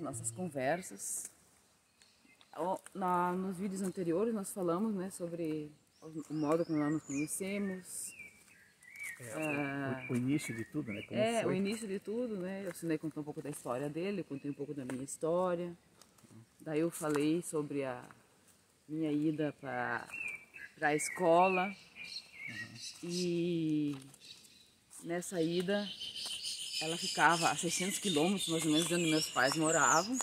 nossas conversas. Nos vídeos anteriores nós falamos, né, sobre o modo como nós nos conhecemos. O início de tudo, né? Como foi? O início de tudo, né? Eu Sidney contou um pouco da história dele, eu contei um pouco da minha história. Daí eu falei sobre a minha ida para a escola. E nessa ida ela ficava a 600 quilômetros mais ou menos de onde meus pais moravam.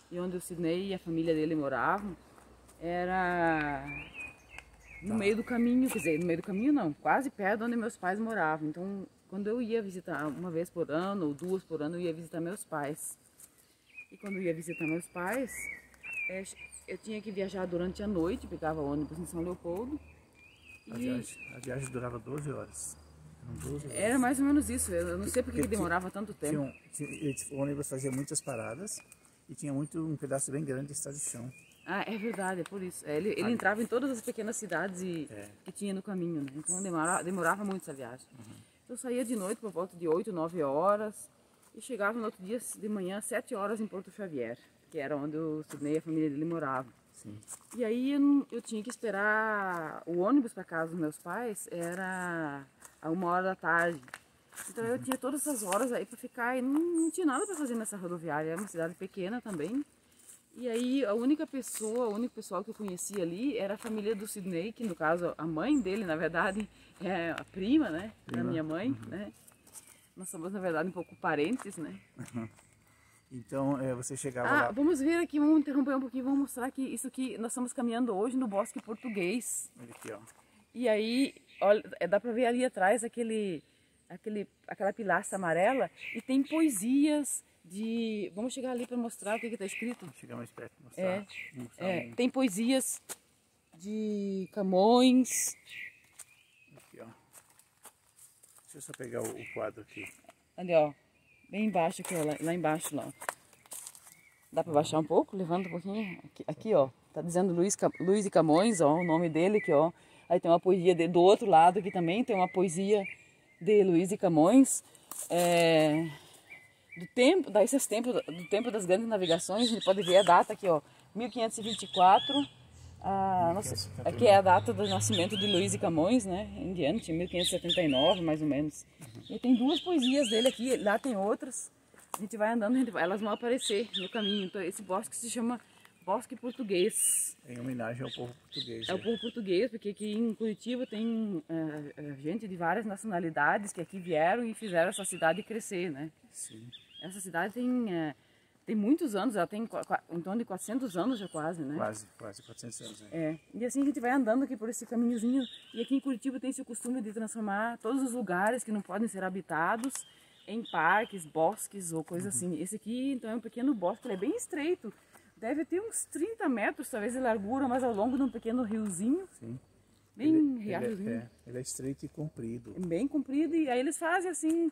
E onde o Sidney e a família dele moravam era no meio do caminho, quer dizer, no meio do caminho não, quase perto de onde meus pais moravam. Então, quando eu ia visitar uma vez por ano ou duas por ano, eu ia visitar meus pais. E quando eu ia visitar meus pais, eu tinha que viajar durante a noite, pegava ônibus em São Leopoldo. A viagem durava 12 horas. Eram 12 horas. Era mais ou menos isso, eu não sei porque que demorava tanto tempo. O ônibus fazia muitas paradas e tinha um pedaço bem grande de estrada de chão. Ah, é verdade, é por isso. Ele entrava em todas as pequenas cidades que tinha no caminho, né? Então demorava muito essa viagem. Então eu saía de noite por volta de 8, 9 horas e chegava no outro dia de manhã, 7 horas em Porto Xavier, que era onde o Sidney e a família dele moravam. Sim. E aí eu tinha que esperar o ônibus para casa dos meus pais, era a 1 hora da tarde. Então eu tinha todas essas horas aí para ficar e não tinha nada para fazer nessa rodoviária. Era uma cidade pequena também. E aí o único pessoal que eu conhecia ali era a família do Sidney, que no caso a mãe dele, na verdade, é a prima, né, da minha mãe, né? Nós somos, na verdade, um pouco parentes, né? Então você chegava lá... Vamos ver aqui, vamos interromper um pouquinho, vamos mostrar que isso aqui, nós estamos caminhando hoje no Bosque Português. Olha aqui, ó. E aí, olha, dá para ver ali atrás aquela pilastra amarela e tem poesias de... Vamos chegar ali para mostrar o que está escrito? Vamos chegar mais perto para mostrar. Tem poesias de Camões. Aqui, ó. Deixa eu só pegar o quadro aqui. Ali, ó. Bem embaixo aqui, ó, lá embaixo, lá. Dá para baixar um pouco? Levanta um pouquinho. Aqui, ó. Tá dizendo Luiz de Camões, ó, o nome dele aqui, ó. Aí tem uma poesia do outro lado aqui também, tem uma poesia de Luiz de Camões. Do tempo das grandes navegações, a gente pode ver a data aqui, ó, 1524, aqui é a data do nascimento de Luiz de Camões, né, em diante, 1579, mais ou menos. E tem duas poesias dele aqui, lá tem outras, a gente vai andando, elas vão aparecer no caminho. Então esse bosque se chama Bosque Português. Em homenagem ao povo português. É o povo português, porque aqui em Curitiba tem gente de várias nacionalidades que aqui vieram e fizeram essa cidade crescer, né? Sim. Essa cidade tem muitos anos, ela tem em torno de 400 anos já quase, né? Quase 400 anos. Né? E assim a gente vai andando aqui por esse caminhozinho, e aqui em Curitiba tem esse costume de transformar todos os lugares que não podem ser habitados em parques, bosques ou coisa assim. Esse aqui, então, é um pequeno bosque, ele é bem estreito, deve ter uns 30 metros, talvez, de largura, mas ao longo de um pequeno riozinho. Sim. Bem riachozinho. Ele é estreito e comprido. Bem comprido, e aí eles fazem assim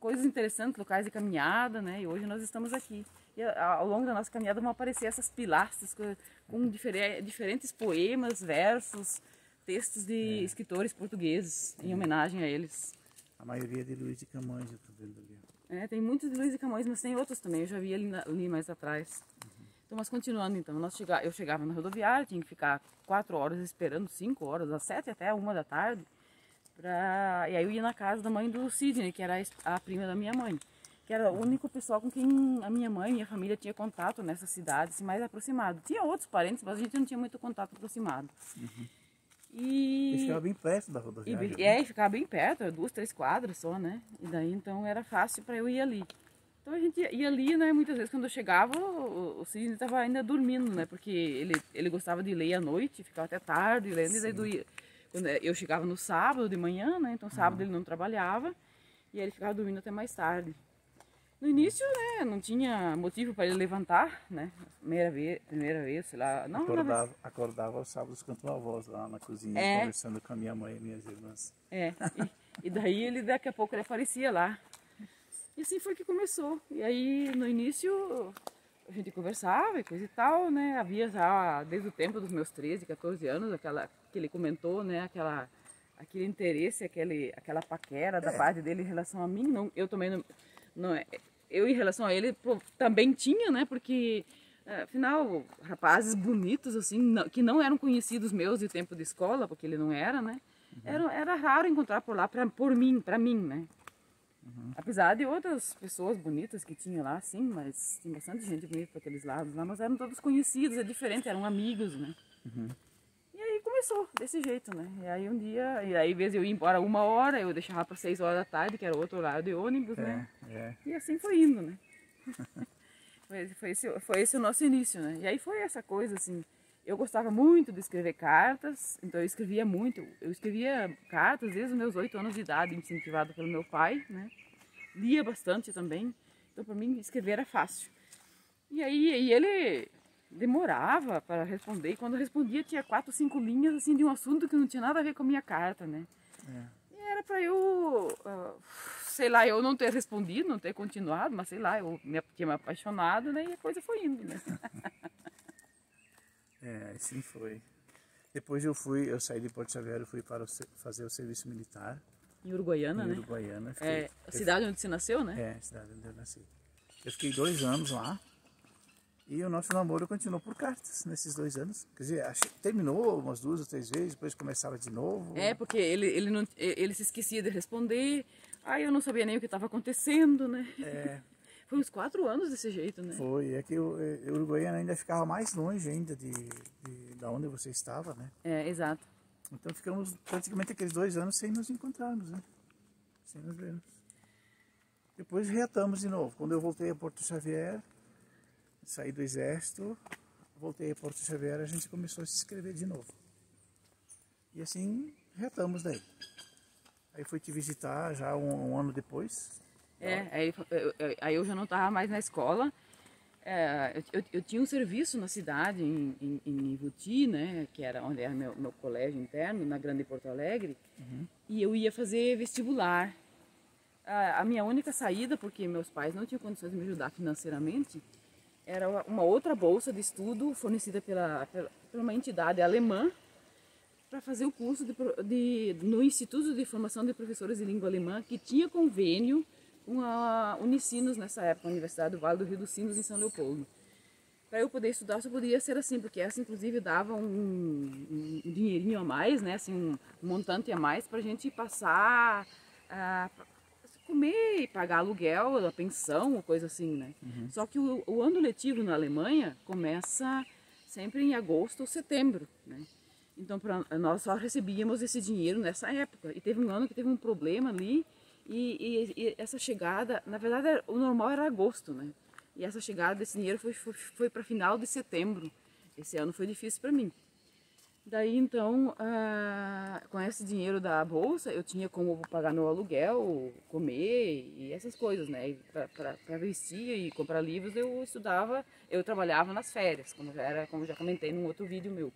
coisas interessantes, locais de caminhada, né? E hoje nós estamos aqui. E ao longo da nossa caminhada vão aparecer essas pilastras com diferentes poemas, versos, textos de escritores portugueses, em homenagem a eles. A maioria de Luiz de Camões, eu tô vendo ali. Tem muitos de Luiz de Camões, mas tem outros também, eu já vi ali mais atrás. Então, mas continuando então, eu chegava na rodoviária, tinha que ficar 4 horas esperando, 5 horas, das 7 até 1 da tarde. E aí eu ia na casa da mãe do Sidney, que era a prima da minha mãe, que era o único pessoal com quem a minha mãe e minha família tinha contato nessa cidade, assim, mais aproximado. Tinha outros parentes, mas a gente não tinha muito contato aproximado. E ficava bem perto da rodoviária. Ficava bem perto, 2, 3 quadras só, né? E daí então era fácil para eu ir ali. Então a gente ia ali, né? Muitas vezes quando eu chegava, o Sidney estava ainda dormindo, né? Porque ele gostava de ler à noite, ficava até tarde lendo, e daí quando eu chegava no sábado de manhã, né? Então sábado ele não trabalhava e aí ele ficava dormindo até mais tarde. No início, né, não tinha motivo para ele levantar, né? Primeira vez, sei lá. Não, acordava aos sábados com a tua voz lá na cozinha, conversando com a minha mãe e minhas irmãs. E daí daqui a pouco ele aparecia lá. E assim foi que começou. E aí no início a gente conversava e coisa e tal, né? Havia já desde o tempo dos meus 13, 14 anos, que ele comentou, né? Aquele interesse, aquela paquera da parte dele em relação a mim. Não, eu também não eu em relação a ele também tinha, né? Porque afinal, rapazes bonitos assim, que não eram conhecidos meus de tempo de escola, porque ele não era, né? Era raro encontrar por lá para mim, né? Apesar de outras pessoas bonitas que tinha lá, sim, mas tinha bastante gente bonita para aqueles lados lá, mas eram todos conhecidos, é diferente, eram amigos, né? E aí começou desse jeito, né? E aí um dia, em vez de eu ir embora 1 hora, eu deixava para 6 horas da tarde, que era outro horário de ônibus, né? E assim foi indo, né? Foi esse o nosso início, né? E aí foi essa coisa, assim, eu gostava muito de escrever cartas, então eu escrevia muito. Eu escrevia cartas desde os meus 8 anos de idade, incentivado pelo meu pai, né? Lia bastante também, então para mim escrever era fácil. E aí ele demorava para responder, e quando respondia tinha 4, 5 linhas assim de um assunto que não tinha nada a ver com a minha carta, né? E era para eu, sei lá, eu não ter respondido, não ter continuado, mas sei lá, eu tinha me apaixonado, né? E a coisa foi indo, né? Assim foi. Depois eu saí de Porto Xavier, fui fazer o serviço militar. Em Uruguaiana, né? Uruguaiana. A cidade onde você nasceu, né? A cidade onde eu nasci. Eu fiquei 2 anos lá e o nosso namoro continuou por cartas nesses 2 anos. Quer dizer, terminou umas 2 ou 3 vezes, depois começava de novo. Porque ele se esquecia de responder, aí eu não sabia nem o que estava acontecendo, né? Foi uns 4 anos desse jeito, né? Foi, é que o Uruguaiana ainda ficava mais longe ainda da onde você estava, né? Exato. Então ficamos praticamente aqueles 2 anos sem nos encontrarmos, né? Sem nos vermos. Depois reatamos de novo. Quando eu voltei a Porto Xavier, saí do exército, voltei a Porto Xavier, a gente começou a se inscrever de novo. E assim reatamos daí. Aí fui te visitar já um ano depois. Aí eu já não estava mais na escola. Eu tinha um serviço na cidade, em Ivuti, né, que era onde era meu colégio interno, na Grande Porto Alegre, e eu ia fazer vestibular. A minha única saída, porque meus pais não tinham condições de me ajudar financeiramente, era uma outra bolsa de estudo fornecida por uma entidade alemã para fazer o curso no Instituto de Formação de Professores de Língua Alemã, que tinha convênio com a Unicinos nessa época, a Universidade do Vale do Rio dos Sinos, em São Leopoldo. Para eu poder estudar, só podia ser assim, porque essa inclusive dava um dinheirinho a mais, né, assim, um montante a mais para a gente passar a comer e pagar aluguel, a pensão, ou coisa assim, né. Só que o ano letivo na Alemanha começa sempre em agosto ou setembro, né. Então nós só recebíamos esse dinheiro nessa época. E teve um ano que teve um problema ali, e essa chegada, na verdade o normal era agosto, né? E essa chegada desse dinheiro foi para final de setembro. Esse ano foi difícil para mim. Daí então, com esse dinheiro da bolsa, eu tinha como pagar meu aluguel, comer e essas coisas, né? Para vestir e comprar livros, eu estudava, eu trabalhava nas férias, como já comentei num outro vídeo meu.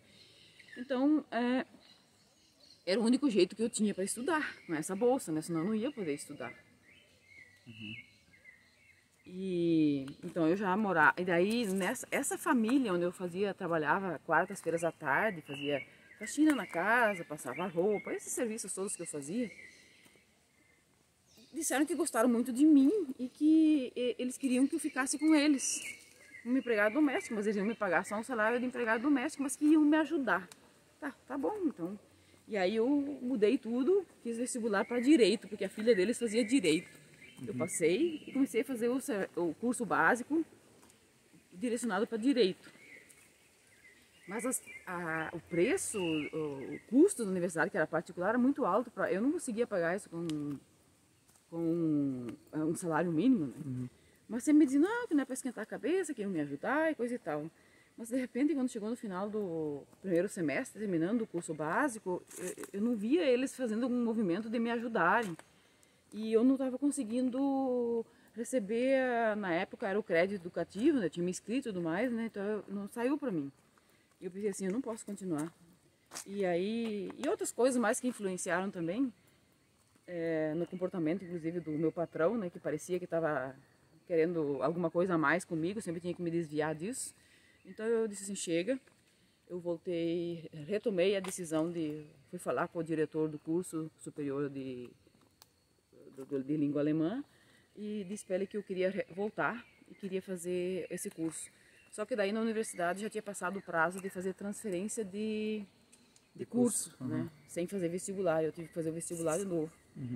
Então, era o único jeito que eu tinha para estudar, com essa bolsa, né? Senão eu não ia poder estudar. E então eu já morava. E daí, essa família onde eu trabalhava quartas-feiras à tarde, fazia faxina na casa, passava roupa, esses serviços todos que eu fazia, disseram que gostaram muito de mim e que eles queriam que eu ficasse com eles, como empregado doméstico, mas eles iam me pagar só um salário de empregado doméstico, mas que iam me ajudar. Tá bom, então. E aí eu mudei tudo, fiz vestibular para direito, porque a filha deles fazia direito. Eu passei e comecei a fazer o curso básico direcionado para direito. Mas o preço, o custo da universidade, que era particular, era muito alto. Eu não conseguia pagar isso com um salário mínimo, né? Mas você me dizia, não, que não é para esquentar a cabeça, que iam me ajudar e coisa e tal. Mas de repente, quando chegou no final do primeiro semestre, terminando o curso básico, eu não via eles fazendo algum movimento de me ajudarem. E eu não estava conseguindo receber, na época era o crédito educativo, né? Tinha me inscrito e tudo mais, né? Então não saiu para mim. E eu pensei assim, eu não posso continuar. E outras coisas mais que influenciaram também, no comportamento, inclusive, do meu patrão, né? Que parecia que estava querendo alguma coisa a mais comigo, sempre tinha que me desviar disso. Então eu disse assim, chega. Eu voltei, retomei a decisão fui falar com o diretor do curso superior de língua alemã e disse para ele que eu queria voltar e queria fazer esse curso. Só que daí na universidade já tinha passado o prazo de fazer transferência de curso, né? Sem fazer vestibular. Eu tive que fazer o vestibular de novo.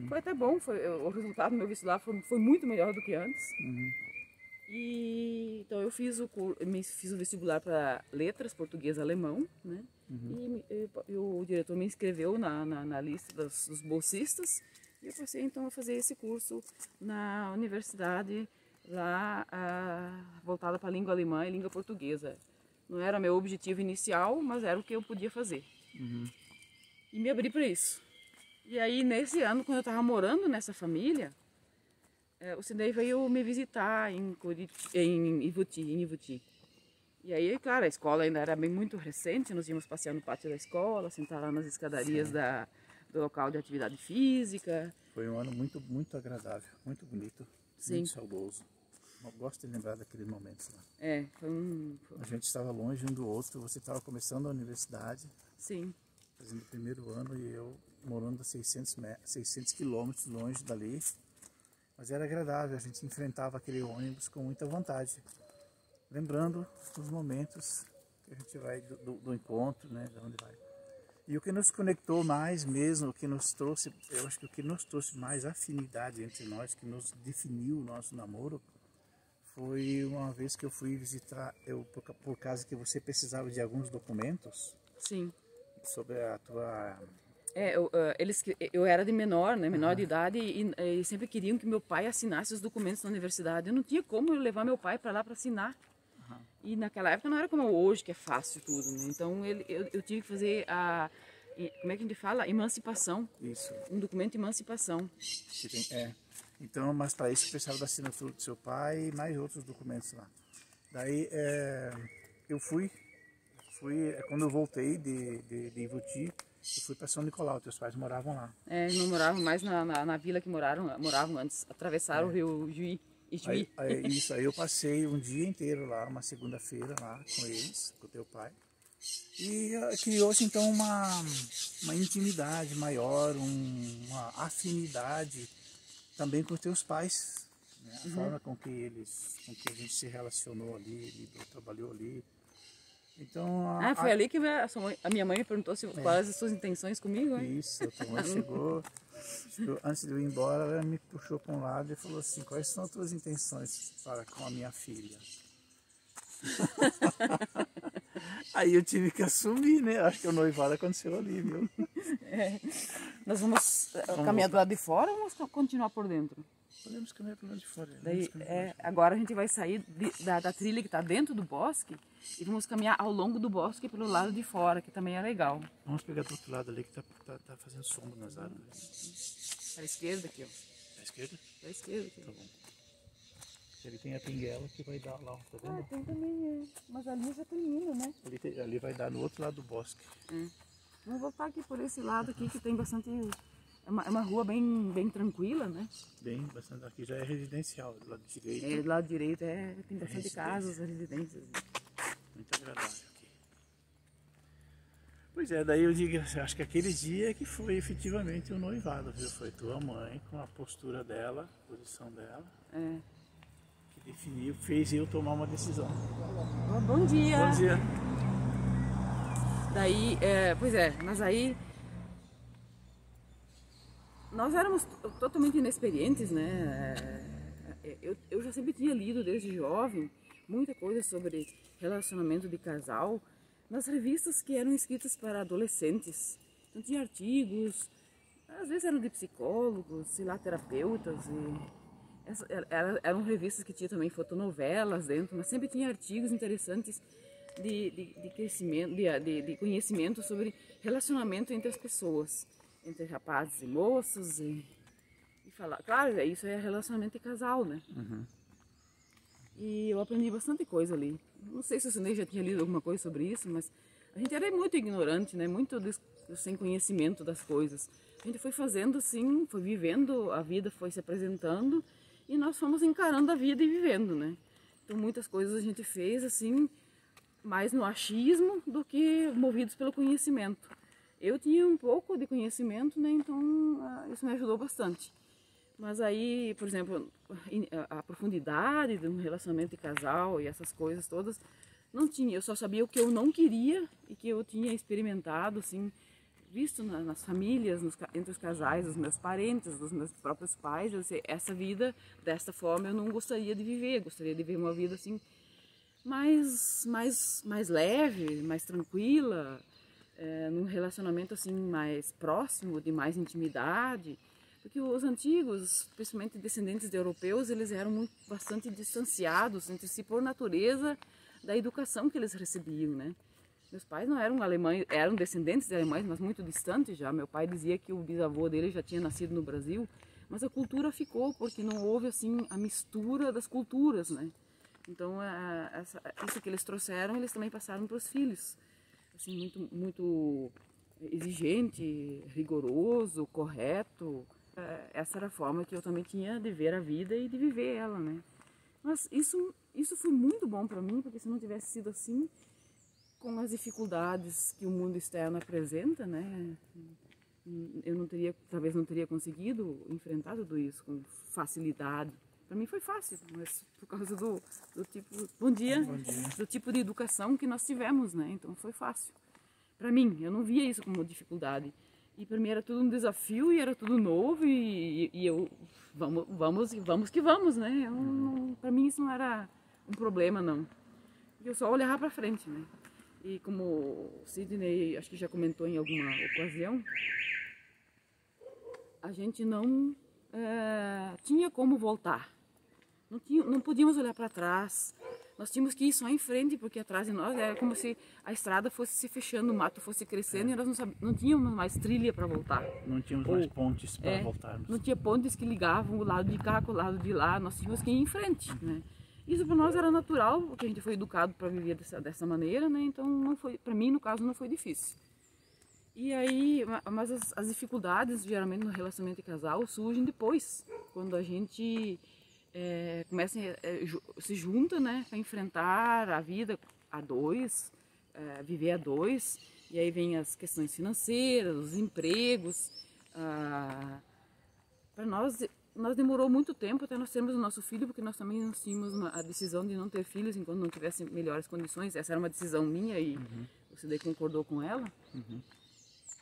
Foi até bom, o resultado do meu vestibular foi muito melhor do que antes. E então eu fiz o vestibular para letras, português, alemão, né? E o diretor me inscreveu na lista dos bolsistas e eu passei então a fazer esse curso na universidade lá voltada para a língua alemã e língua portuguesa. Não era meu objetivo inicial, mas era o que eu podia fazer. E me abri para isso. E aí nesse ano, quando eu estava morando nessa família, o Sidney veio me visitar em Ivuti. E aí, claro, a escola ainda era muito recente, nós íamos passear no pátio da escola, sentar lá nas escadarias do local de atividade física. Foi um ano muito, muito agradável, muito bonito, muito saudoso. Eu gosto de lembrar daqueles momentos lá. A gente estava longe um do outro, você estava começando a universidade. Sim. Fazendo o primeiro ano e eu morando a 600 quilômetros longe dali. Mas era agradável, a gente enfrentava aquele ônibus com muita vontade. Lembrando os momentos que a gente vai do encontro, né, de onde vai. E o que nos conectou mais mesmo, o que nos trouxe, eu acho que o que nos trouxe mais afinidade entre nós, que nos definiu o nosso namoro, foi uma vez que eu fui visitar, por causa que você precisava de alguns documentos. Sim. Sobre a tua... eu era de menor, né, menor de idade, e sempre queriam que meu pai assinasse os documentos na universidade. Eu não tinha como eu levar meu pai para lá para assinar. E naquela época não era como hoje, que é fácil tudo, né? Então eu tive que fazer como é que a gente fala? Emancipação. Isso. Um documento de emancipação. Então, mas para isso precisava da assinatura do seu pai e mais outros documentos lá. Daí eu fui, quando eu voltei de Ivuti, eu fui para São Nicolau, teus pais moravam lá. Não moravam mais na vila que moravam antes, atravessaram o rio Juí. Aí eu passei um dia inteiro lá, uma segunda-feira lá com eles, com o teu pai. E criou-se então uma intimidade maior, uma afinidade também com os teus pais, né? A forma com que a gente se relacionou ali, ele trabalhou ali. Então, foi ali que a minha mãe me perguntou quais as suas intenções comigo, hein? Isso, a tua mãe chegou, antes de eu ir embora, ela me puxou para um lado e falou assim, quais são as tuas intenções para com a minha filha? Aí eu tive que assumir, né? Acho que o noivado aconteceu ali, viu? Nós vamos caminhar do lado de fora ou vamos continuar por dentro? Podemos caminhar pelo lado de fora. Daí, agora a gente vai sair da trilha que está dentro do bosque e vamos caminhar ao longo do bosque pelo lado de fora, que também é legal. Vamos pegar do outro lado ali que tá fazendo sombra nas árvores. Para a esquerda aqui, ó. Para a esquerda? Para a esquerda aqui. Tá bom. Ali tem a pinguela que vai dar lá, tá vendo? Tem também, mas ali já tem indo, né? Ali vai dar no outro lado do bosque. Vamos voltar aqui por esse lado aqui que tem bastante... É uma rua bem tranquila, né? Bastante. Aqui já é residencial, do lado direito. Do lado direito tem bastante casas, residências. Muito agradável aqui. Pois é, daí eu digo, acho que aquele dia que foi efetivamente o noivado, viu? Foi tua mãe com a postura dela, a posição dela. Que definiu, fez eu tomar uma decisão. Bom dia! Bom dia! Daí, mas aí... Nós éramos totalmente inexperientes, né? Eu já sempre tinha lido desde jovem muita coisa sobre relacionamento de casal nas revistas que eram escritas para adolescentes. Então tinha artigos, às vezes eram de psicólogos, sei lá, terapeutas. Eram revistas que tinham também fotonovelas dentro, mas sempre tinha artigos interessantes de crescimento, de conhecimento sobre relacionamento entre as pessoas. Entre rapazes e moços e falar, claro, isso é relacionamento de casal, né? E eu aprendi bastante coisa ali. Não sei se o Sidney já tinha lido alguma coisa sobre isso, mas a gente era muito ignorante, né? Muito sem conhecimento das coisas. A gente foi fazendo assim, foi vivendo, a vida foi se apresentando e nós fomos encarando a vida e vivendo, né? Então muitas coisas a gente fez assim, mais no achismo do que movidos pelo conhecimento. Eu tinha um pouco de conhecimento, né? Então isso me ajudou bastante. Mas aí, por exemplo, a profundidade de um relacionamento de casal e essas coisas todas, não tinha. Eu só sabia o que eu não queria e que eu tinha experimentado, assim, visto nas famílias, entre os casais, dos meus parentes, dos meus próprios pais. Eu disse, essa vida, desta forma, eu não gostaria de viver. Eu gostaria de viver uma vida, assim, mais leve, mais tranquila, num relacionamento, assim, mais próximo, de mais intimidade. Porque os antigos, principalmente descendentes de europeus, eles eram bastante distanciados entre si por natureza da educação que eles recebiam, né? Meus pais não eram alemães, eram descendentes de alemães, mas muito distantes já. Meu pai dizia que o bisavô dele já tinha nascido no Brasil, mas a cultura ficou porque não houve assim a mistura das culturas, né? Então isso que eles trouxeram, eles também passaram para os filhos, assim muito exigente, rigoroso, correto. Essa era a forma que eu também tinha de ver a vida e de viver ela, né? Mas isso foi muito bom para mim, porque se não tivesse sido assim, com as dificuldades que o mundo externo apresenta, né? Eu talvez não teria conseguido enfrentar tudo isso com facilidade. Para mim foi fácil, mas por causa do tipo, bom dia, do tipo de educação que nós tivemos, né? Então foi fácil. Para mim, eu não via isso como dificuldade. E para mim era tudo um desafio e era tudo novo e eu vamos que vamos, né? Para mim isso não era um problema, não. Eu só olhava para frente, né? E como o Sidney acho que já comentou em alguma ocasião, a gente não tinha como voltar. Não podíamos olhar para trás. Nós tínhamos que ir só em frente, porque atrás de nós era como se a estrada fosse se fechando, o mato fosse crescendo e nós não tínhamos mais trilha para voltar. Não tínhamos mais pontes para voltarmos. Não tinha pontes que ligavam o lado de cá com o lado de lá, nós tínhamos que ir em frente, né? Isso para nós era natural, porque a gente foi educado para viver dessa maneira, né? Então não foi, para mim no caso não foi difícil. E aí, mas as dificuldades geralmente no relacionamento de casal surgem depois, quando a gente começa se junta, né, para enfrentar a vida a dois, viver a dois, e aí vem as questões financeiras, os empregos. Para nós demorou muito tempo até nós termos o nosso filho, porque nós também nós tínhamos a decisão de não ter filhos enquanto não tivesse melhores condições. Essa era uma decisão minha e o Sidney concordou com ela.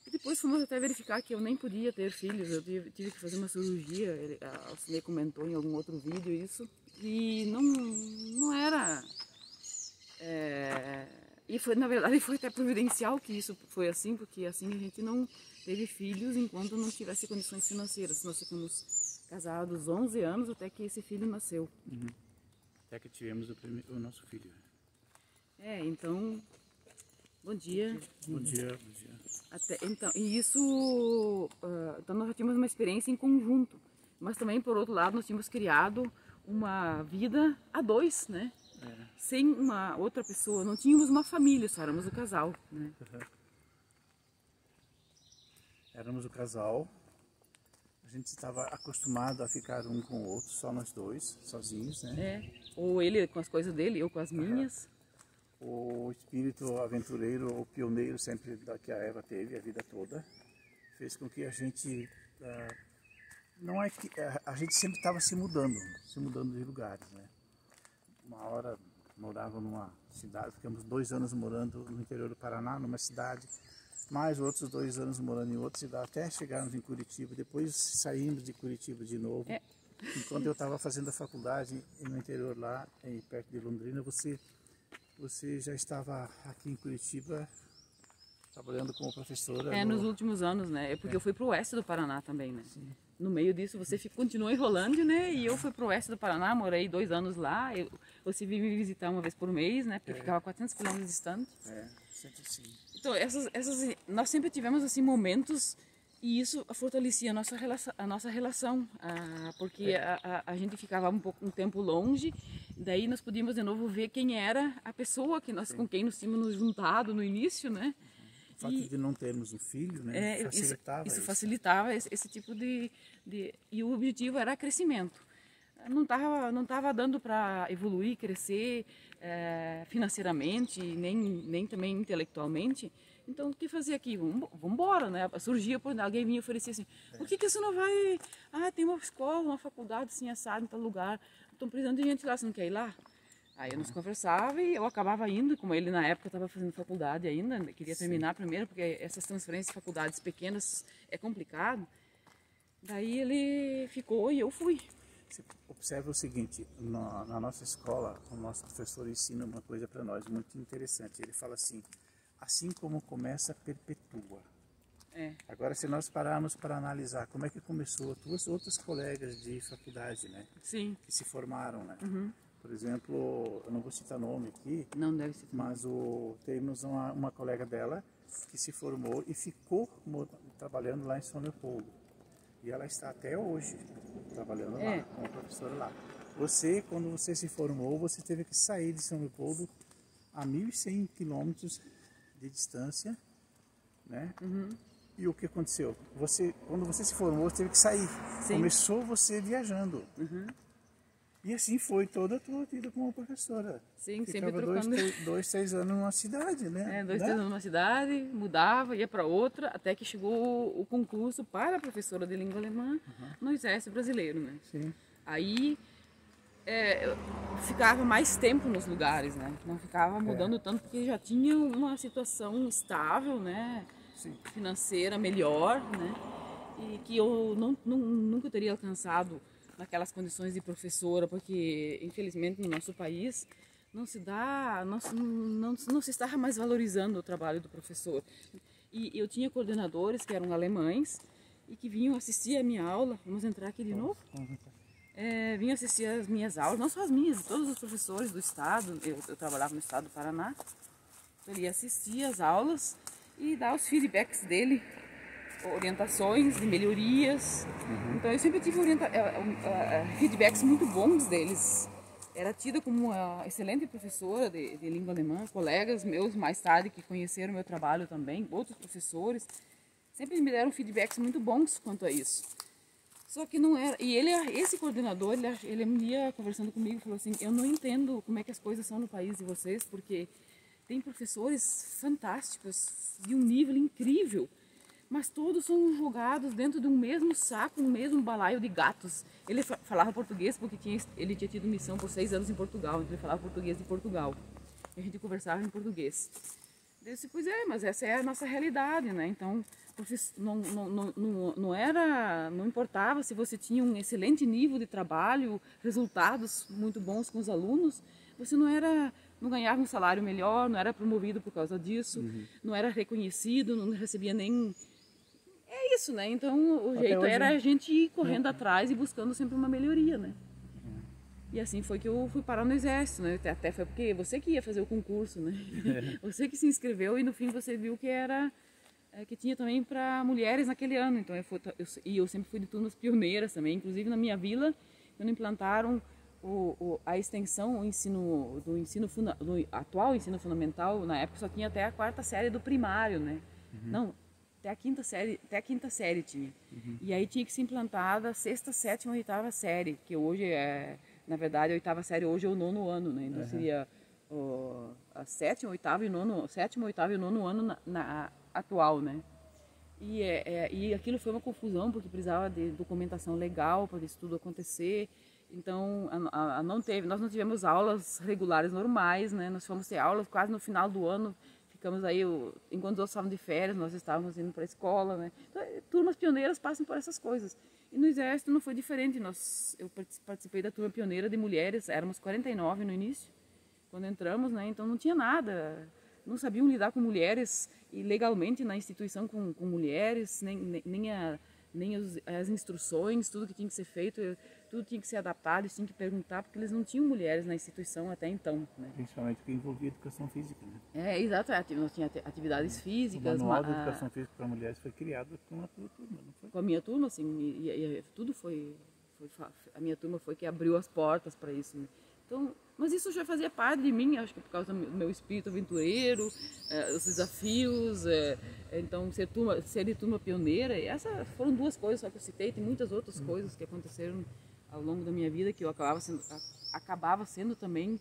E depois fomos até verificar que eu nem podia ter filhos, eu tive que fazer uma cirurgia, o Sidney comentou em algum outro vídeo isso, e não era... e foi, na verdade foi até providencial que isso foi assim, porque assim a gente não teve filhos enquanto não tivesse condições financeiras. Nós ficamos casados 11 anos até que esse filho nasceu. Até que tivemos o nosso filho. Então... Bom dia. Bom dia, bom dia. Então nós já tínhamos uma experiência em conjunto, mas também por outro lado nós tínhamos criado uma vida a dois, né? Sem uma outra pessoa, não tínhamos uma família, só éramos o casal, né? Éramos o casal, a gente estava acostumado a ficar um com o outro, só nós dois, sozinhos, né? Ou ele com as coisas dele, eu com as minhas. O espírito aventureiro, o pioneiro sempre que a Eva teve a vida toda, fez com que a gente, a gente sempre estava se mudando de lugares, né? Uma hora morava numa cidade, ficamos 2 anos morando no interior do Paraná, numa cidade, mais outros 2 anos morando em outra cidade, até chegarmos em Curitiba, depois saímos de Curitiba de novo. Enquanto eu estava fazendo a faculdade no interior lá, perto de Londrina, você já estava aqui em Curitiba trabalhando como professora? Nos últimos anos, né? Porque eu fui para o oeste do Paraná também, né? Sim. No meio disso você continuou em Rolândia, né? E eu fui para o oeste do Paraná, morei 2 anos lá. Você veio me visitar uma vez por mês, né? Porque ficava 400 quilômetros distante. Sempre sim. Então, nós sempre tivemos assim momentos e isso fortalecia a nossa relação, porque a gente ficava um tempo longe, daí nós podíamos de novo ver quem era a pessoa com quem nós tínhamos nos juntado no início, né? O fato de não termos um filho, né? Facilitava isso facilitava esse tipo e o objetivo era crescimento. Não tava dando para evoluir, crescer financeiramente, nem também intelectualmente. Então, o que fazer aqui? Vamos embora, né? Surgia, alguém vinha e oferecia assim, por que você não vai... Ah, tem uma escola, uma faculdade assim, assado em tal lugar. Estão precisando de gente lá, você não quer ir lá? Aí nós conversava e eu acabava indo, como ele na época estava fazendo faculdade ainda, queria terminar primeiro, porque essas transferências de faculdades pequenas é complicado. Daí ele ficou e eu fui. Você observa o seguinte, na nossa escola, o nosso professor ensina uma coisa para nós muito interessante. Ele fala assim como começa, perpetua. É. Agora, se nós pararmos para analisar como é que começou, tuas outras colegas de faculdade, né? Sim. Que se formaram, né? Uhum. Por exemplo, eu não vou citar nome aqui, Não deve ser. mas temos uma colega dela que se formou e ficou trabalhando lá em São Leopoldo. E ela está até hoje trabalhando lá, como professora lá. Você, quando você se formou, você teve que sair de São Leopoldo a 1.100 quilômetros de distância, né? Uhum. E o que aconteceu? Quando você se formou, você teve que sair. Sim. Começou você viajando. Uhum. E assim foi toda a tua vida como professora. Sim, Ficava sempre trocando. 2, 3 anos numa cidade, né? 2, 3 anos numa cidade, mudava, ia para outra, até que chegou o concurso para professora de língua alemã no Exército Brasileiro, né? Sim. Aí eu ficava mais tempo nos lugares, né? Não ficava mudando tanto, porque já tinha uma situação estável, né? Sim. Financeira melhor, né? E que eu nunca teria alcançado naquelas condições de professora, porque infelizmente no nosso país não se está mais valorizando o trabalho do professor. E eu tinha coordenadores que eram alemães e que vinham assistir a minha aula. Vamos entrar aqui de novo? Vinham assistir as minhas aulas, não só as minhas, de todos os professores do estado. Eu trabalhava no estado do Paraná. Ele ia assistir as aulas e dar os feedbacks dele, orientações de melhorias. Então eu sempre tive feedbacks muito bons deles. Era tida como uma excelente professora de língua alemã. Colegas meus mais tarde que conheceram meu trabalho também, outros professores, sempre me deram feedbacks muito bons quanto a isso. Só que não era. E esse coordenador, ele ia conversando comigo e falou assim: eu não entendo como é que as coisas são no país de vocês, porque tem professores fantásticos, de um nível incrível, mas todos são jogados dentro de um mesmo saco, um mesmo balaio de gatos. Ele falava português porque ele tinha tido missão por 6 anos em Portugal, então ele falava português de Portugal. E a gente conversava em português. Eu disse, pois é, mas essa é a nossa realidade, né? Então, não importava se você tinha um excelente nível de trabalho, resultados muito bons com os alunos, você não ganhava um salário melhor, não era promovido por causa disso, não era reconhecido, não recebia nem... É isso, né? Então o jeito era a gente ir correndo atrás e buscando sempre uma melhoria, né? E assim foi que eu fui parar no Exército, né? Até foi porque você que ia fazer o concurso, né? Você que se inscreveu e no fim você viu que que tinha também para mulheres naquele ano. Então eu sempre fui de turmas pioneiras também, inclusive na minha vila, quando implantaram a extensão, do atual ensino fundamental, na época só tinha até a 4ª série do primário, né? Não, até a quinta série tinha. E aí tinha que ser implantada a 6ª, 7ª e 8ª série, que hoje na verdade a 8ª série hoje é o 9º ano, né? Então seria a 7ª, 8ª e 9º, 7º, 8º e 9º ano na atual, né? E aquilo foi uma confusão, porque precisava de documentação legal para isso tudo acontecer. Então, nós não tivemos aulas regulares normais, né? Nós fomos ter aulas quase no final do ano. Ficamos aí, enquanto os outros estavam de férias, nós estávamos indo para a escola, né? Então, turmas pioneiras passam por essas coisas. E no Exército não foi diferente. Eu participei da turma pioneira de mulheres, éramos 49 no início, quando entramos, né? Então não tinha nada, não sabiam lidar com mulheres e legalmente na instituição com mulheres, nem as instruções, tudo que tinha que ser feito, tudo tinha que ser adaptado, eles tinham que perguntar, porque eles não tinham mulheres na instituição até então, né? Principalmente porque envolvia educação física, né? Exato, nós tinha atividades físicas. O manual de educação física para mulheres foi criado com a tua turma, não foi? Com a minha turma, assim, e tudo foi a minha turma foi que abriu as portas para isso, né? Então, mas isso já fazia parte de mim, acho que por causa do meu espírito aventureiro, os desafios, então ser de turma pioneira, e essas foram 2 coisas só que eu citei, tem muitas outras coisas que aconteceram ao longo da minha vida que eu acabava sendo também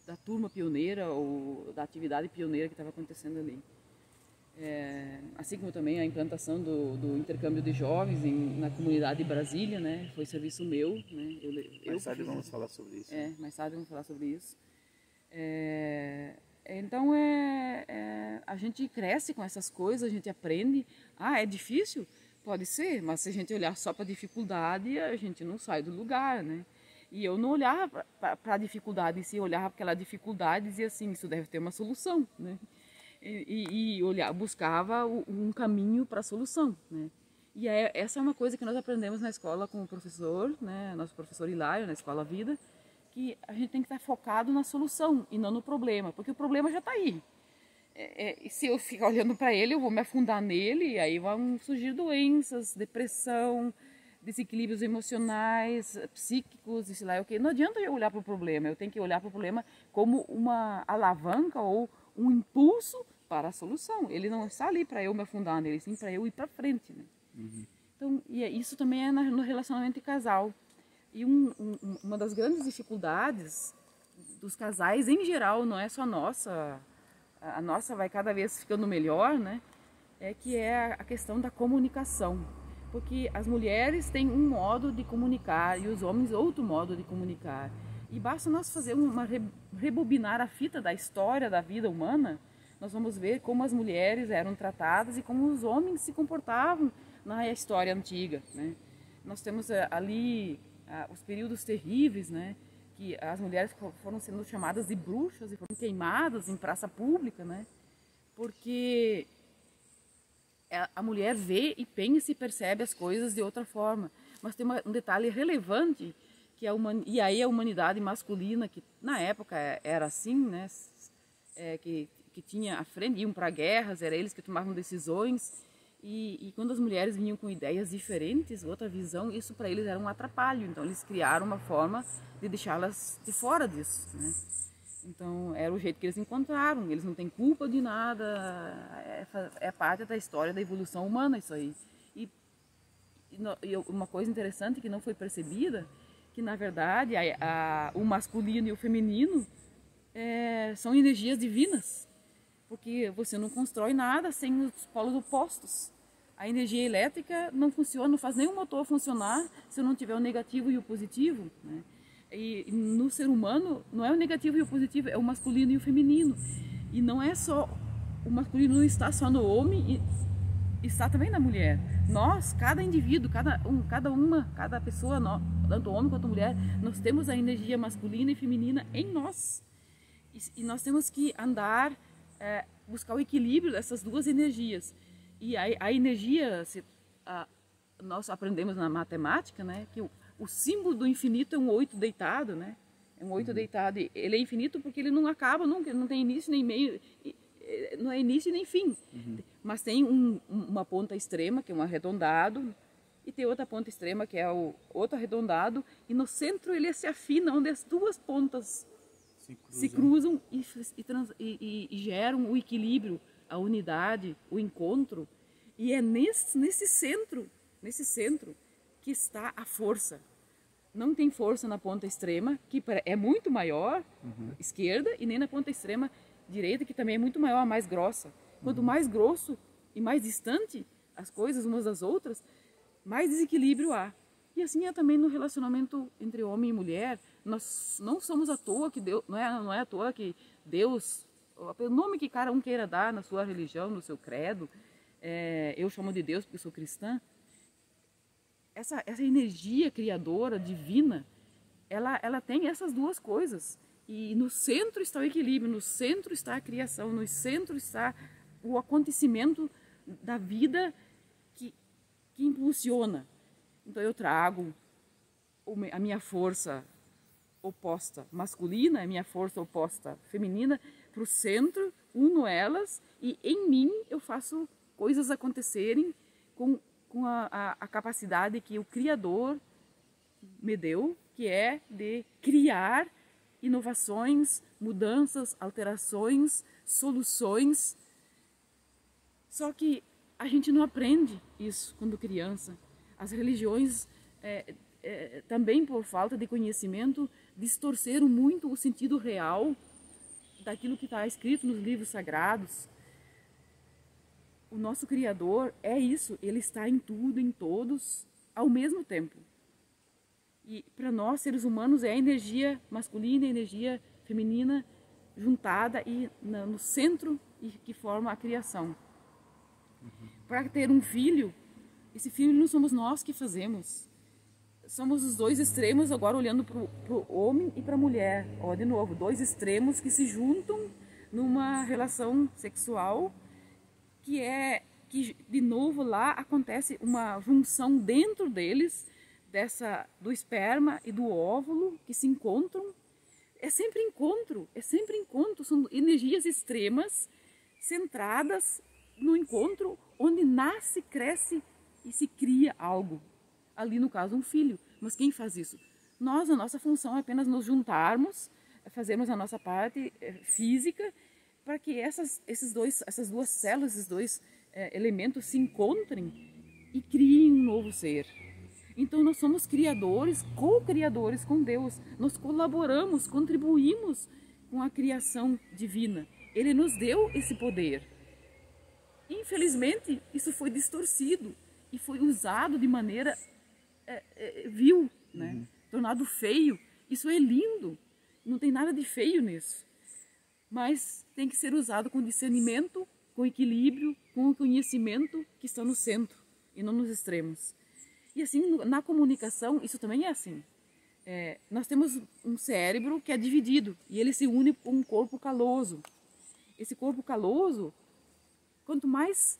da turma pioneira ou da atividade pioneira que estava acontecendo ali. Assim como também a implantação do intercâmbio de jovens na comunidade de Brasília, né? Foi serviço meu, né? Mais tarde vamos falar sobre isso. Mais tarde vamos falar sobre isso. Então a gente cresce com essas coisas, a gente aprende. É difícil? Pode ser, mas se a gente olhar só para a dificuldade, a gente não sai do lugar, né? E eu não olhava para a dificuldade, se olhava para aquela dificuldade e dizia assim, isso deve ter uma solução, né? E buscava um caminho para a solução, né? E essa é uma coisa que nós aprendemos na escola com o professor, né? Nosso professor Hilário, na Escola Vida, que a gente tem que estar focado na solução e não no problema, porque o problema já está aí. E se eu ficar olhando para ele, eu vou me afundar nele, e aí vão surgir doenças, depressão, desequilíbrios emocionais, psíquicos, e sei lá o que. Não adianta eu olhar para o problema, eu tenho que olhar para o problema como uma alavanca ou um impulso para a solução. Ele não está ali para eu me afundar nele, sim para eu ir para frente, né? Então, isso também é no relacionamento de casal. E uma das grandes dificuldades dos casais em geral, não é só nossa, a nossa vai cada vez ficando melhor, né? Que é a questão da comunicação. Porque as mulheres têm um modo de comunicar e os homens outro modo de comunicar. E basta nós fazer rebobinar a fita da história da vida humana, nós vamos ver como as mulheres eram tratadas e como os homens se comportavam na história antiga, né? Nós temos ali os períodos terríveis, né? Que as mulheres foram sendo chamadas de bruxas e foram queimadas em praça pública, né? Porque a mulher vê e pensa e percebe as coisas de outra forma. Mas tem um detalhe relevante, que e aí a humanidade masculina, que na época era assim, né? Que tinha à frente, iam para guerras, eram eles que tomavam decisões. E quando as mulheres vinham com ideias diferentes, outra visão, isso para eles era um atrapalho. Então eles criaram uma forma de deixá-las de fora disso, né? Então era o jeito que eles encontraram. Eles não têm culpa de nada. É parte da história da evolução humana isso aí. E uma coisa interessante que não foi percebida, que na verdade o masculino e o feminino são energias divinas. Porque você não constrói nada sem os polos opostos. A energia elétrica não funciona, não faz nenhum motor funcionar se não tiver o negativo e o positivo, né? E no ser humano não é o negativo e o positivo, é o masculino e o feminino. E não é só, o masculino não está só no homem, está também na mulher. Nós, cada indivíduo, cada pessoa, tanto homem quanto mulher, nós temos a energia masculina e feminina em nós. E nós temos que andar, buscar o equilíbrio dessas duas energias. E a energia, nós aprendemos na matemática, né, que o símbolo do infinito é um 8 deitado, né? É um 8 deitado. E ele é infinito porque ele não acaba nunca, ele não tem início nem meio, não é início nem fim. Mas tem uma ponta extrema, que é um arredondado, e tem outra ponta extrema, que é o outro arredondado, e no centro ele se afina, onde as duas pontas se cruzam e geram o equilíbrio, a unidade, o encontro. E é nesse centro que está a força. Não tem força na ponta extrema, que é muito maior, esquerda, e nem na ponta extrema direita, que também é muito maior, mais grossa. Quanto mais grosso e mais distante as coisas umas das outras, mais desequilíbrio há. E assim é também no relacionamento entre homem e mulher. Nós não somos à toa que Deus, não é à toa que Deus, o nome que cada um queira dar na sua religião, no seu credo, eu chamo de Deus porque sou cristã. Essa energia criadora, divina, ela tem essas duas coisas. E no centro está o equilíbrio, no centro está a criação, no centro está o acontecimento da vida que impulsiona. Então eu trago a minha força oposta masculina, a minha força oposta feminina para o centro, uno elas e em mim eu faço coisas acontecerem com a capacidade que o Criador me deu, que é de criar inovações, mudanças, alterações, soluções. Só que a gente não aprende isso quando criança. As religiões, também por falta de conhecimento, distorceram muito o sentido real daquilo que está escrito nos livros sagrados. o nosso Criador é isso, ele está em tudo, em todos, ao mesmo tempo. E para nós, seres humanos, é a energia masculina e a energia feminina juntada e no centro e que forma a criação. Para ter um filho, esse filho não somos nós que fazemos. Somos os dois extremos, agora olhando para o homem e para a mulher. Ó, de novo, dois extremos que se juntam numa relação sexual que de novo lá acontece uma junção dentro deles do esperma e do óvulo que se encontram. É sempre encontro, são energias extremas centradas no encontro onde nasce, cresce e se cria algo. Ali no caso um filho, mas quem faz isso? Nós, a nossa função é apenas nos juntarmos, fazermos a nossa parte física para que essas duas células, esses dois elementos se encontrem e criem um novo ser. Então nós somos criadores, co-criadores com Deus. Nós colaboramos, contribuímos com a criação divina. Ele nos deu esse poder. Infelizmente, isso foi distorcido e foi usado de maneira vil, né? Tornado feio. Isso é lindo, não tem nada de feio nisso. Mas tem que ser usado com discernimento, com equilíbrio, com o conhecimento que está no centro e não nos extremos. E assim, na comunicação, isso também é assim. Nós temos um cérebro que é dividido e ele se une com um corpo caloso. Esse corpo caloso, quanto mais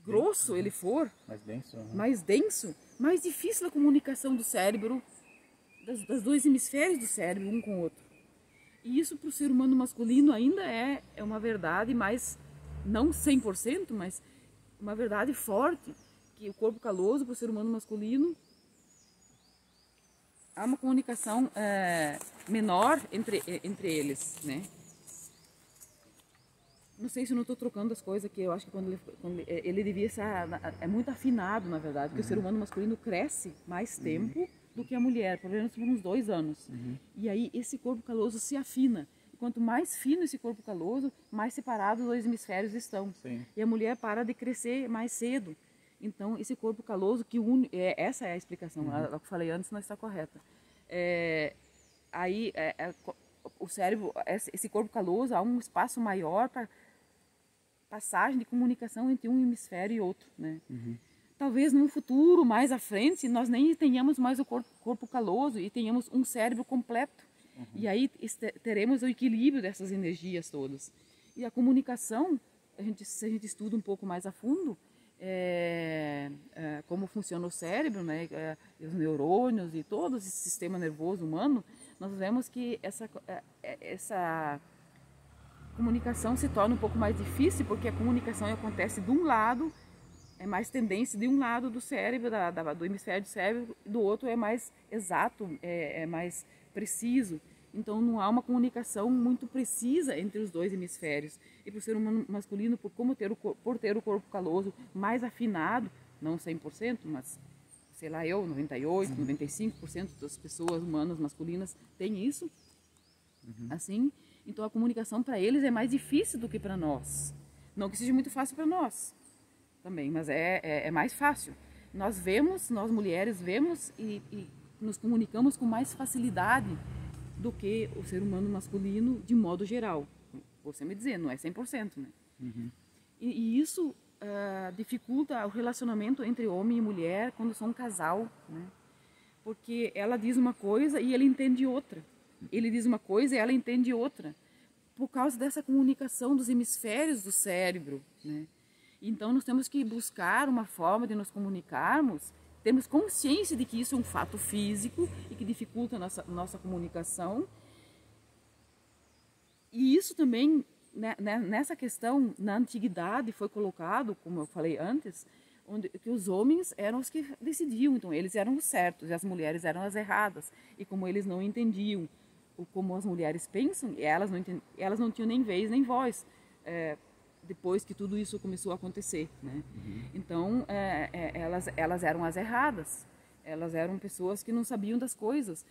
grosso ele for, mais denso, mais difícil a comunicação do cérebro, das dois hemisférios do cérebro, um com o outro. E isso para o ser humano masculino ainda é uma verdade, mas não 100%, mas uma verdade forte, que o corpo caloso para o ser humano masculino há uma comunicação menor entre eles, né? Não sei se eu não estou trocando as coisas, que eu acho que quando ele devia ser muito afinado, na verdade, porque o ser humano masculino cresce mais tempo do que a mulher, pelo menos por uns 2 anos. E aí esse corpo caloso se afina. E quanto mais fino esse corpo caloso, mais separados os dois hemisférios estão. Sim. E a mulher para de crescer mais cedo. Então esse corpo caloso que une, essa é a explicação, a que eu falei antes não está correta. O cérebro, esse corpo caloso, há um espaço maior para passagem de comunicação entre um hemisfério e outro, né? Talvez no futuro, mais à frente, nós nem tenhamos mais o corpo caloso e tenhamos um cérebro completo. E aí teremos o equilíbrio dessas energias todas. E a comunicação, se a gente estuda um pouco mais a fundo, como funciona o cérebro, né? Os neurônios e todo esse sistema nervoso humano, nós vemos que essa comunicação se torna um pouco mais difícil, porque a comunicação acontece de um lado, é mais tendência de um lado do cérebro, do hemisfério do cérebro, do outro é mais exato, é mais preciso. Então não há uma comunicação muito precisa entre os dois hemisférios. E para o ser humano masculino, por ter o corpo caloso mais afinado, não 100%, mas sei lá, 98%, 95% das pessoas humanas masculinas têm isso, assim. Então a comunicação para eles é mais difícil do que para nós. Não que seja muito fácil para nós também, mas é mais fácil. Nós mulheres vemos e nos comunicamos com mais facilidade do que o ser humano masculino de modo geral. Você me dizer, não é 100%, né? E isso dificulta o relacionamento entre homem e mulher quando são um casal, né? Porque ela diz uma coisa e ele entende outra. Ele diz uma coisa e ela entende outra, por causa dessa comunicação dos hemisférios do cérebro, né? Então nós temos que buscar uma forma de nos comunicarmos, temos consciência de que isso é um fato físico e que dificulta a nossa comunicação. E isso também, né, nessa questão, na antiguidade foi colocado, como eu falei antes, que os homens eram os que decidiam, então eles eram os certos e as mulheres eram as erradas. E como eles não entendiam como as mulheres pensam, elas não tinham nem vez nem voz, depois que tudo isso começou a acontecer, né? Então elas eram as erradas, elas eram pessoas que não sabiam das coisas.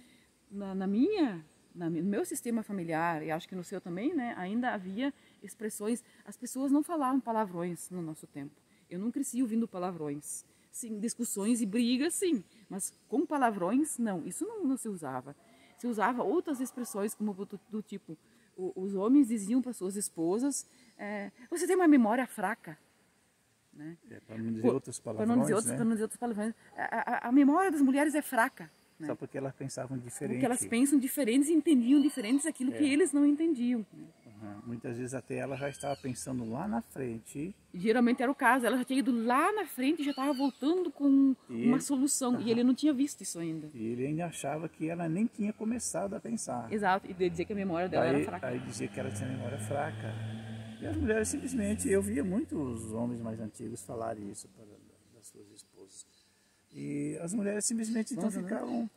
Na minha no meu sistema familiar, e acho que no seu também, né, ainda havia expressões, as pessoas não falavam palavrões no nosso tempo. Eu não cresci ouvindo palavrões. Sim, discussões e brigas, sim, mas com palavrões, não, isso não se usava. Se usava outras expressões, como do tipo, os homens diziam para suas esposas, você tem uma memória fraca. Né? Para não dizer outros palavrões, para não dizer outros palavrões. A memória das mulheres é fraca. Né? Só porque elas pensavam diferente. Porque elas pensam diferentes e entendiam diferentes aquilo que eles não entendiam. Né? Muitas vezes até ela já estava pensando lá na frente. Geralmente era o caso, ela já tinha ido lá na frente e já estava voltando com uma solução. E ele não tinha visto isso ainda. E ele ainda achava que ela nem tinha começado a pensar. Exato, e dizer que a memória dela era fraca. Aí dizia que ela tinha memória fraca. E as mulheres simplesmente, eu via muitos homens mais antigos falarem isso das suas esposas. E as mulheres simplesmente então ficavam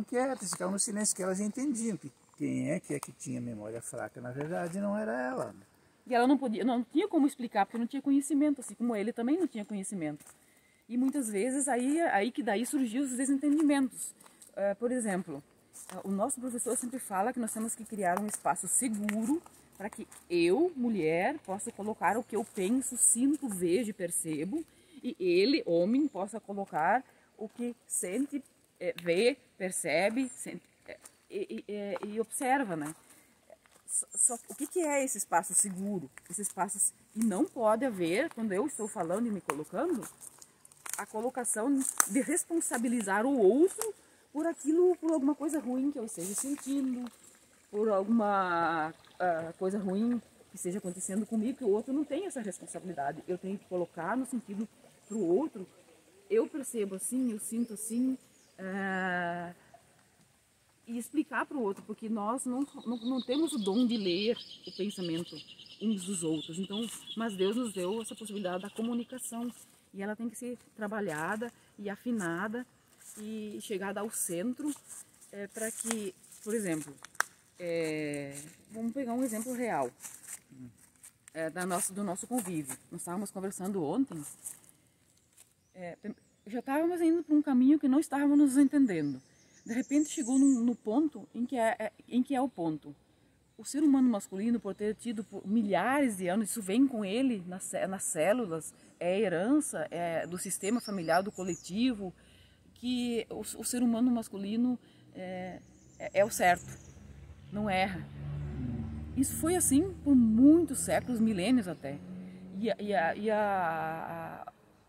quietas, ficavam no silêncio, que elas entendiam que quem é que tinha memória fraca, na verdade não era ela. E ela não tinha como explicar, porque não tinha conhecimento, assim como ele também não tinha conhecimento. E muitas vezes aí que daí surgiam os desentendimentos. Por exemplo, o nosso professor sempre fala que nós temos que criar um espaço seguro para que eu, mulher, possa colocar o que eu penso, sinto, vejo e percebo, e ele, homem, possa colocar o que sente, vê, percebe e observa, né? O que é esse espaço seguro? Esse espaço, e não pode haver, quando eu estou falando e me colocando, a colocação de responsabilizar o outro por alguma coisa ruim que eu esteja sentindo, por alguma coisa ruim que esteja acontecendo comigo, que o outro não tem essa responsabilidade. Eu tenho que colocar no sentido para o outro, eu percebo assim, eu sinto assim, e explicar para o outro, porque nós não temos o dom de ler o pensamento uns dos outros. Então, mas Deus nos deu essa possibilidade da comunicação, e ela tem que ser trabalhada e afinada e chegada ao centro, para que, por exemplo, vamos pegar um exemplo real do nosso convívio. Nós estávamos conversando ontem, já estávamos indo para um caminho que não estávamos nos entendendo. De repente chegou no ponto em que é o ponto. O ser humano masculino, por ter tido por milhares de anos, isso vem com ele nas células, é herança do sistema familiar, do coletivo, que o ser humano masculino é o certo, não erra. Isso foi assim por muitos séculos, milênios até.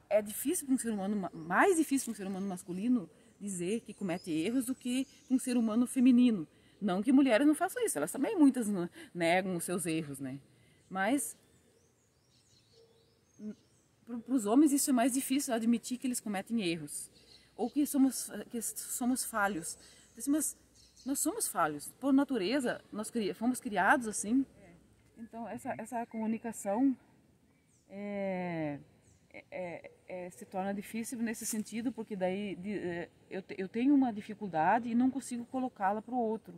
É difícil para um ser humano, mais difícil para um ser humano masculino dizer que comete erros do que um ser humano feminino. Não que mulheres não façam isso, elas também muitas negam os seus erros, né? Mas para os homens isso é mais difícil, admitir que eles cometem erros. Ou que somos falhos. Mas nós somos falhos. Por natureza, nós fomos criados assim. Então essa comunicação se torna difícil nesse sentido, porque daí eu tenho uma dificuldade e não consigo colocá-la para o outro.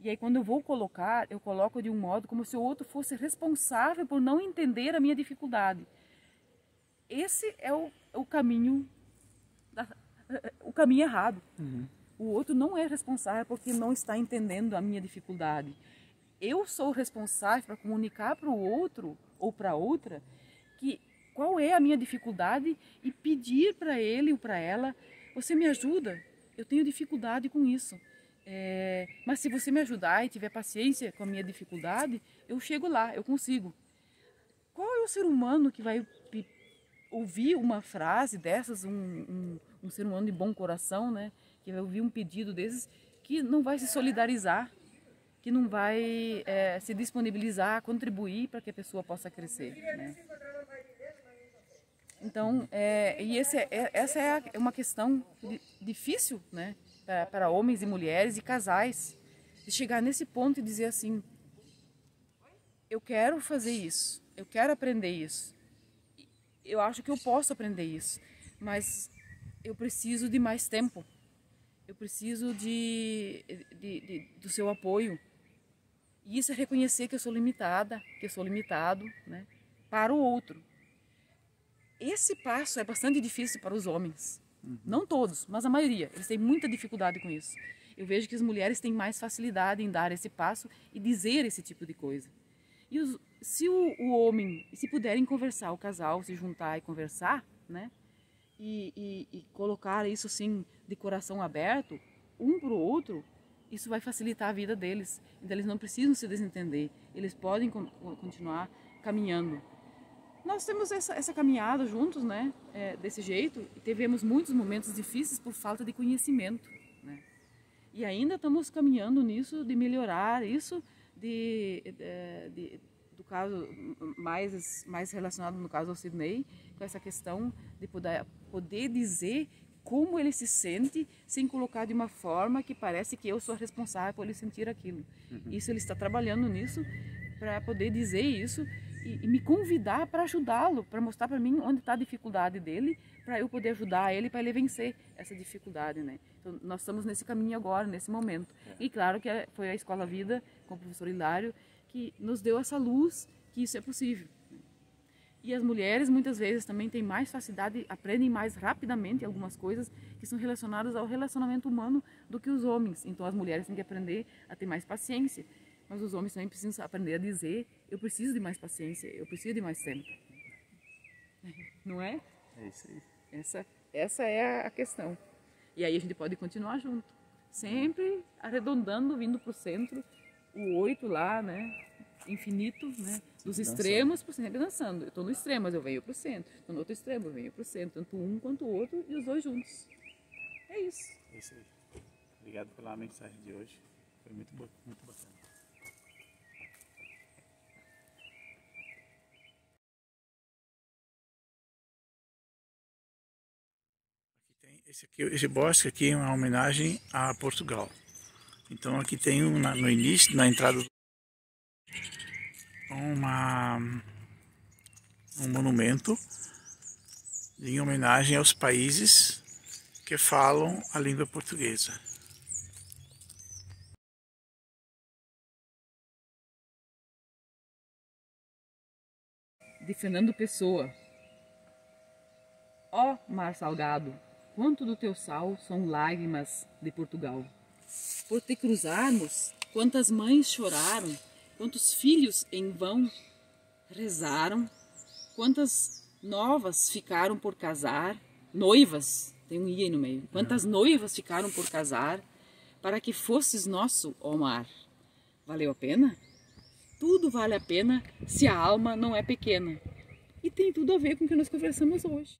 E aí quando eu vou colocar, eu coloco de um modo como se o outro fosse responsável por não entender a minha dificuldade. Esse é o caminho, o caminho errado. Uhum. O outro não é responsável porque não está entendendo a minha dificuldade. Eu sou responsável para comunicar para o outro ou para outra qual é a minha dificuldade e pedir para ele ou para ela, você me ajuda, eu tenho dificuldade com isso. Mas se você me ajudar e tiver paciência com a minha dificuldade, eu chego lá, eu consigo. Qual é o ser humano que vai ouvir uma frase dessas, um ser humano de bom coração, né, que vai ouvir um pedido desses, que não vai se solidarizar, que não vai se disponibilizar, contribuir para que a pessoa possa crescer, né? Então, essa é uma questão difícil, né, para homens e mulheres e casais, de chegar nesse ponto e dizer assim, eu quero fazer isso, eu quero aprender isso, eu acho que eu posso aprender isso, mas eu preciso de mais tempo, eu preciso do seu apoio. E isso é reconhecer que eu sou limitada, que eu sou limitado, né, para o outro. Esse passo é bastante difícil para os homens. Não todos, mas a maioria. Eles têm muita dificuldade com isso. Eu vejo que as mulheres têm mais facilidade em dar esse passo e dizer esse tipo de coisa. E se o homem, se puderem conversar, o casal se juntar e conversar, né? E colocar isso assim de coração aberto, um para o outro, isso vai facilitar a vida deles. Então eles não precisam se desentender, eles podem continuar caminhando. Nós temos essa caminhada juntos, né? Desse jeito, e tivemos muitos momentos difíceis por falta de conhecimento, né? E ainda estamos caminhando nisso, de melhorar isso, do caso mais relacionado no caso ao Sidney, com essa questão de poder dizer como ele se sente sem colocar de uma forma que parece que eu sou responsável por ele sentir aquilo. Isso ele está trabalhando nisso para poder dizer isso e me convidar para ajudá-lo, para mostrar para mim onde está a dificuldade dele, para eu poder ajudar ele, para ele vencer essa dificuldade, né? Então, nós estamos nesse caminho agora, nesse momento. E claro que foi a Escola Vida, com o professor Hilário, que nos deu essa luz que isso é possível. E as mulheres muitas vezes também têm mais facilidade, aprendem mais rapidamente algumas coisas que são relacionadas ao relacionamento humano do que os homens. Então as mulheres têm que aprender a ter mais paciência, mas os homens também precisam aprender a dizer: eu preciso de mais paciência, eu preciso de mais tempo. Não é? É isso aí. Essa é a questão. E aí a gente pode continuar junto, sempre arredondando, vindo para o centro, o 8 lá, né? Infinito, né? Dos extremos, por sempre dançando. Eu estou no extremo, mas eu venho para o centro. Estou no outro extremo, eu venho para o centro. Tanto um quanto o outro e os dois juntos. É isso. É isso aí. Obrigado pela mensagem de hoje. Foi muito bacana. Esse bosque aqui é uma homenagem a Portugal. Então aqui tem no início, na entrada, um monumento em homenagem aos países que falam a língua portuguesa. De Fernando Pessoa. Ó mar salgado, quanto do teu sal são lágrimas de Portugal. Por te cruzarmos, quantas mães choraram, quantos filhos em vão rezaram, quantas novas ficaram por casar, noivas, tem um i aí no meio, quantas noivas ficaram por casar, para que fosses nosso, ó mar. Valeu a pena? Tudo vale a pena se a alma não é pequena. E tem tudo a ver com o que nós conversamos hoje.